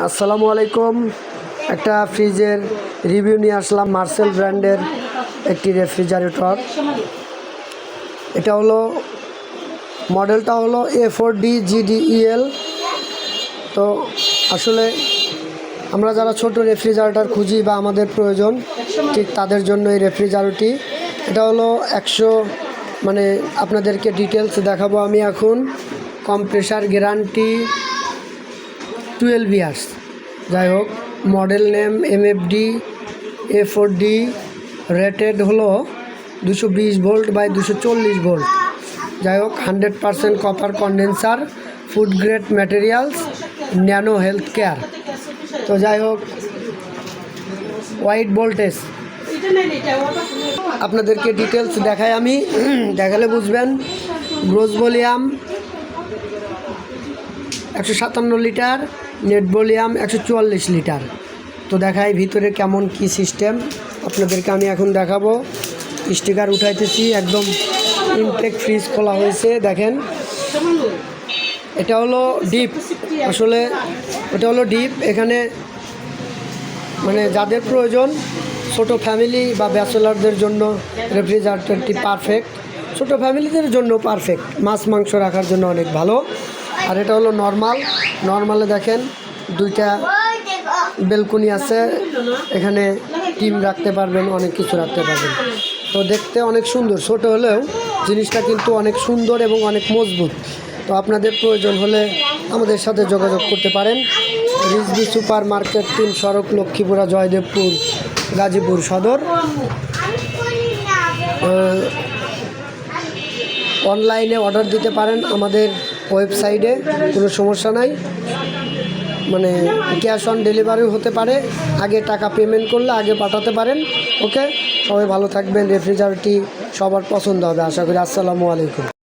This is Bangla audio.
আসসালামু আলাইকুম। একটা ফ্রিজের রিভিউ নিয়ে আসলাম। মার্সেল ব্র্যান্ডের একটি রেফ্রিজারেটর। এটা হলো মডেলটা হলো A4D GDEL। তো আসলে আমরা যারা ছোট রেফ্রিজারেটর খুঁজি বা আমাদের প্রয়োজন, ঠিক তাদের জন্য এই রেফ্রিজারেটরটি। এটা হলো 100, মানে আপনাদেরকে ডিটেলস দেখাবো আমি এখন। Compressor guarantee 12 years. যাই হোক, model name MFD A4D। Rated হলো 220 ভোল্ট বাই 240 ভোল্ট। যাই হোক, 100% copper condenser, food grade materials, nano health care. তো যাই হোক, ওয়াইড ভোল্টেজ আপনাদেরকে ডিটেলস দেখাই আমি, দেখালে বুঝবেন। Gross volume 157 litre, net volume 144 litre. তো দেখাই ভিতরে কেমন কি সিস্টেম আপনাদেরকে আমি এখন দেখাবো। স্টিকার উঠাইতেছি, একদম ইনটেক ফ্রিজ খোলা হয়েছে। দেখেন, এটা হলো ডিপ। আসলে এটা হলো ডিপ। এখানে মানে যাদের প্রয়োজন, ছোট ফ্যামিলি বা ব্যাচেলারদের জন্য রেফ্রিজারেটরটি পারফেক্ট। ছোট ফ্যামিলিদের জন্য পারফেক্ট, মাছ মাংস রাখার জন্য অনেক ভালো। আর এটা হলো নর্মালে দেখেন দুইটা বেলকনি আছে, এখানে ডিম রাখতে পারবেন, অনেক কিছু রাখতে পারবেন। তো দেখতে অনেক সুন্দর, ছোট হলেও জিনিসটা কিন্তু অনেক সুন্দর এবং অনেক মজবুত। তো আপনাদের প্রয়োজন হলে আমাদের সাথে যোগাযোগ করতে পারেন। রিজভি সুপার মার্কেট, 3 সড়ক, লক্ষ্মীপুরা, জয়দেবপুর, গাজীপুর সদর। অনলাইনে অর্ডার দিতে পারেন আমাদের ওয়েবসাইটে, কোনো সমস্যা নাই। মানে ক্যাশ অন ডেলিভারিও হতে পারে, আগে টাকা পেমেন্ট করলে আগে পাঠাতে পারেন। ওকে, সবাই ভালো থাকবেন। রেফ্রিজারেটরটি সবার পছন্দ হবে আশা করি। আসসালামু আলাইকুম।